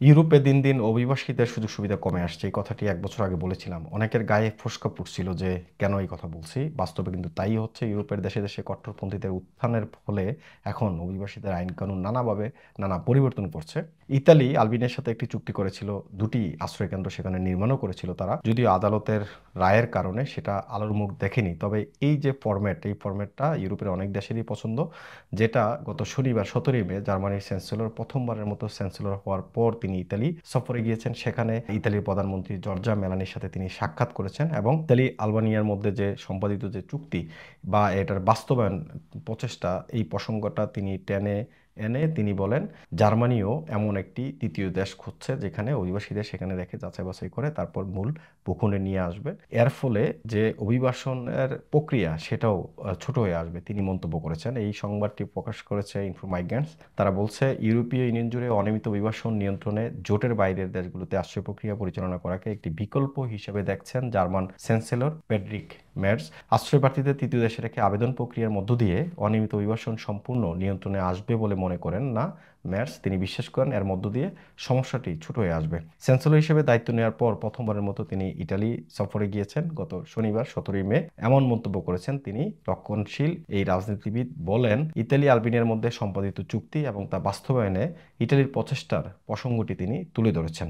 ইউরোপে দিন, দিন অভিবাসীদের সুযোগ সুবিধা কমে আসছে। এই কথাটি ১ বছর আগে বলেছিলাম। অনেকের গায়ে ফোস্কা ফুটছিল যে কেন এই কথা বলছি। বাস্তবে কিন্তু তাই হচ্ছে। ইউরোপের দেশে, দেশে কট্টরপন্থীদের উত্থানের ফলে এখন অভিবাসীদের আইন-কানুন নানাভাবে নানা পরিবর্তন করছে। ইতালি আলবেনিয়ার সাথে একটি চুক্তি করেছিল। ২টি আশ্রয়কেন্দ্র সেখানে নির্মাণও করেছিল তারা। যদিও আদালতের রায়ের কারণে সেটা আলোর মুখ দেখেনি। তবে এই যে ফরম্যাট, এই ফরম্যাটটা ইউরোপের অনেক দেশেরই পছন্দ। যেটা গত শনিবার ১৭ই মে জার্মানির চ্যান্সেলর প্রথমবারের মতো চ্যান্সেলর হওয়ার পর তিনি ইতালি সফরে গিয়েছেন। সেখানে ইতালির প্রধানমন্ত্রী জর্জা মেলানির সাথে তিনি সাক্ষাৎ করেছেন এবং ইতালি আলবেনিয়ার মধ্যে যে সম্পাদিত যে চুক্তি বা এটার বাস্তবায়ন প্রচেষ্টা, এই প্রসঙ্গটা তিনি টেনে এনে তিনি বলেন জার্মানিও এমন একটি তৃতীয় দেশ খুঁজছে যেখানে অভিবাসীদের সেখানে রেখে যাচাই বাছাই করে তারপর মূল ভূখণ্ডে নিয়ে আসবে। এর ফলে যে অভিবাসনের প্রক্রিয়া সেটাও ছোট হয়ে আসবে তিনি মন্তব্য করেছেন। এই সংবাদটি প্রকাশ করেছে ইনফোমাইগ্রেন্টস। তারা বলছে ইউরোপীয় ইউনিয়ন জুড়ে অনিয়মিত অভিবাসন নিয়ন্ত্রণে জোটের বাইরের দেশগুলোতে আশ্রয় প্রক্রিয়া পরিচালনা করাকে একটি বিকল্প হিসেবে দেখছেন জার্মান চ্যান্সেলর ফ্রেডরিক মের্জ। আশ্রয়প্রার্থীদের তৃতীয় দেশে রেখে আবেদন প্রক্রিয়ার মধ্য দিয়ে অনিয়মিত অভিবাসন সম্পূর্ণ নিয়ন্ত্রণে আসবে বলে মনে করেন না মের্জ। তিনি বিশ্বাস করেন এর মধ্য দিয়ে সমস্যাটি ছোট হয়ে আসবে। চ্যান্সেলর হিসেবে দায়িত্ব নেওয়ার পর প্রথমবারের মতো তিনি ইটালি সফরে গিয়েছেন গত শনিবার ১৭ই মে। এমন মন্তব্য করেছেন তিনি। রক্ষণশীল এই রাজনীতিবিদ বলেন ইতালি আলবেনিয়ার মধ্যে সম্পাদিত চুক্তি এবং তা বাস্তবায়নে ইটালির প্রচেষ্টার প্রসঙ্গটি তিনি তুলে ধরেছেন।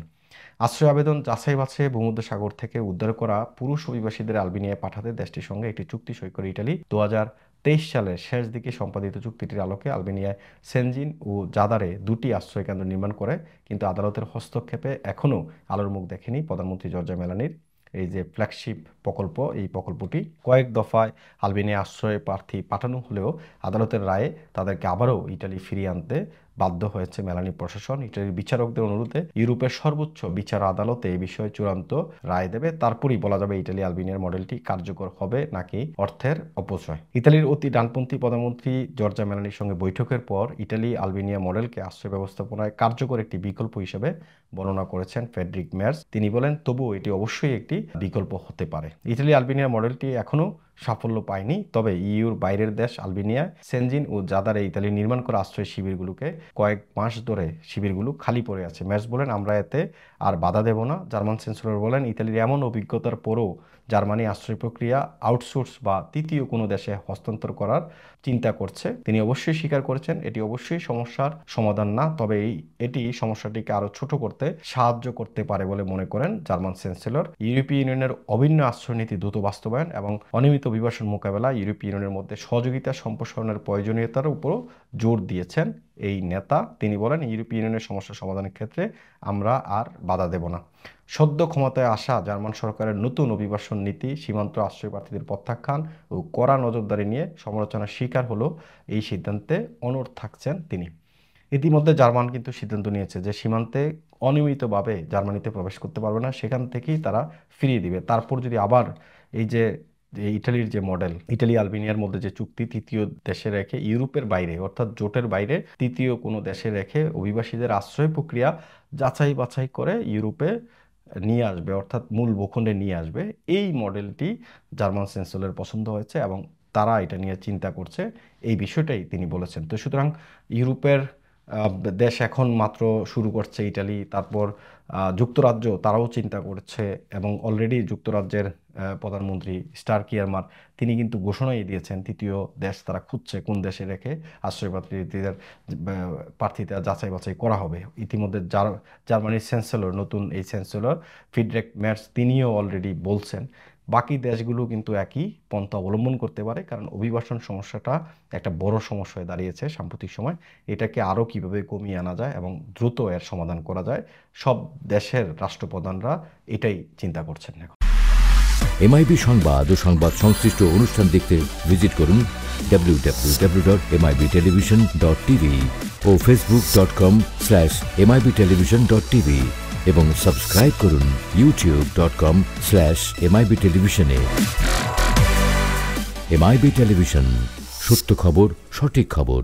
আশ্রয় আবেদন যাচাই বাছাই ভূমধ্যসাগর থেকে উদ্ধার করা পুরুষ অভিবাসীদের আলবেনিয়ায় পাঠাতে দেশটির সঙ্গে একটি চুক্তি সই করে ইটালি ২০২৩ সালের শেষ দিকে সম্পাদিত চুক্তিটির আলোকে আলবেনিয়ায় সেনজিন ও জাদারে ২টি আশ্রয়কেন্দ্র নির্মাণ করে। কিন্তু আদালতের হস্তক্ষেপে এখনও আলোর মুখ দেখেনি প্রধানমন্ত্রী জর্জা মেলানির এই যে ফ্ল্যাগশিপ প্রকল্প। এই প্রকল্পটি কয়েক দফায় আলবেনিয়া আশ্রয় প্রার্থী পাঠানো হলেও আদালতের রায়ে তাদেরকে আবারও ইটালি ফিরিয়ে আনতে বাধ্য হয়েছে মেলানি প্রশাসন। ইটালির বিচারকদের অনুরোধে ইউরোপের সর্বোচ্চ বিচার আদালতে এই বিষয়ে চূড়ান্ত রায় দেবে। তারপরই বলা যাবে ইটালি আলবেনিয়ার মডেলটি কার্যকর হবে নাকি অর্থের অপচয়। ইতালির অতি ডানপন্থী প্রধানমন্ত্রী জর্জা মেলানির সঙ্গে বৈঠকের পর ইটালি আলবেনিয়া মডেলকে আশ্রয় ব্যবস্থাপনায় কার্যকর একটি বিকল্প হিসেবে বর্ণনা করেছেন ফ্রেডরিক মের্জ। তিনি বলেন তবুও এটি অবশ্যই একটি বিকল্প হতে পারে। ইটালি আলবেনিয়ার মডেলটি এখনও সাফল্য পায়নি। তবে ইউর বাইরের দেশ আলবেনিয়া সেনজিন ও জাদারে ইতালি নির্মাণ করা আশ্রয় শিবিরগুলোকে কয়েক মাস ধরে শিবিরগুলো খালি পড়ে আছে। মের্জ বলেন আমরা এতে আর বাধা দেব না। জার্মান চ্যান্সেলর বলেন ইতালির এমন অভিজ্ঞতার পরও জার্মানি আশ্রয় প্রক্রিয়া আউটসোর্স বা তৃতীয় কোনো দেশে হস্তান্তর করার চিন্তা করছে। তিনি অবশ্যই স্বীকার করেছেন এটি অবশ্যই সমস্যার সমাধান না, তবে এটি সমস্যাটিকে আরও ছোট করতে সাহায্য করতে পারে বলে মনে করেন জার্মান চ্যান্সেলর। ইউরোপীয় ইউনিয়নের অভিন্ন আশ্রয় নীতি দ্রুত বাস্তবায়ন এবং অনিয়মিত অভিবাসন মোকাবেলা ইউরোপীয় ইউনিয়নের মধ্যে সহযোগিতা সম্প্রসারণের প্রয়োজনীয়তার উপরও জোর দিয়েছেন এই নেতা। তিনি বলেন ইউরোপীয় ইউনিয়নের সমস্যা সমাধানের ক্ষেত্রে আমরা আর বাধা দেব না। সদ্য ক্ষমতায় আসা জার্মান সরকারের নতুন অভিবাসন নীতি সীমান্ত আশ্রয় প্রার্থীদের প্রত্যাখ্যান ও কড়া নজরদারি নিয়ে সমালোচনার শিকার হলো। এই সিদ্ধান্তে অনড় থাকছেন তিনি। ইতিমধ্যে জার্মান কিন্তু সিদ্ধান্ত নিয়েছে যে সীমান্তে অনিয়মিতভাবে জার্মানিতে প্রবেশ করতে পারবে না, সেখান থেকেই তারা ফিরিয়ে দিবে। তারপর যদি আবার এই যে ইটালির যে মডেল, ইটালি আলবেনিয়ার মধ্যে যে চুক্তি তৃতীয় দেশে রেখে ইউরোপের বাইরে অর্থাৎ জোটের বাইরে তৃতীয় কোনো দেশে রেখে অভিবাসীদের আশ্রয় প্রক্রিয়া যাচাই বাছাই করে ইউরোপে নিয়ে আসবে অর্থাৎ মূল ভূখণ্ডে নিয়ে আসবে, এই মডেলটি জার্মান চ্যান্সেলরের পছন্দ হয়েছে এবং তারা এটা নিয়ে চিন্তা করছে। এই বিষয়টাই তিনি বলেছেন। তো সুতরাং ইউরোপের দেশ এখন মাত্র শুরু করছে ইটালি, তারপর যুক্তরাজ্য তারাও চিন্তা করছে এবং অলরেডি যুক্তরাজ্যের প্রধানমন্ত্রী স্টারকিয়ারমার তিনি কিন্তু ঘোষণাই দিয়েছেন তৃতীয় দেশ তারা খুঁজছে কোন দেশে রেখে আশ্রয় প্রার্থীদের যাচাই বাছাই করা হবে। ইতিমধ্যে জার্মানির চ্যান্সেলর নতুন এই চ্যান্সেলর ফ্রেডরিক মের্জ তিনিও অলরেডি বলছেন বাকি দেশগুলো কিন্তু একই পন্থা অবলম্বন করতে পারে, কারণ অভিবাসন সমস্যাটা একটা বড় সমস্যা হয়ে দাঁড়িয়েছে সাম্প্রতিক সময়। এটাকে আরও কীভাবে কমিয়ে আনা যায় এবং দ্রুত এর সমাধান করা যায় সব দেশের রাষ্ট্রপ্রধানরা এটাই চিন্তা করছেন এখন। এমআইবি সংবাদ ও সংবাদ সংশ্লিষ্ট অনুষ্ঠান দেখতে ভিজিট করুন www.mibtelevision.tv ও facebook.com/mibtelevision.tv এবং সাবস্ক্রাইব করুন youtube.com/mibtelevision এ। এমআইবি টেলিভিশন, সত্য খবর, সঠিক খবর।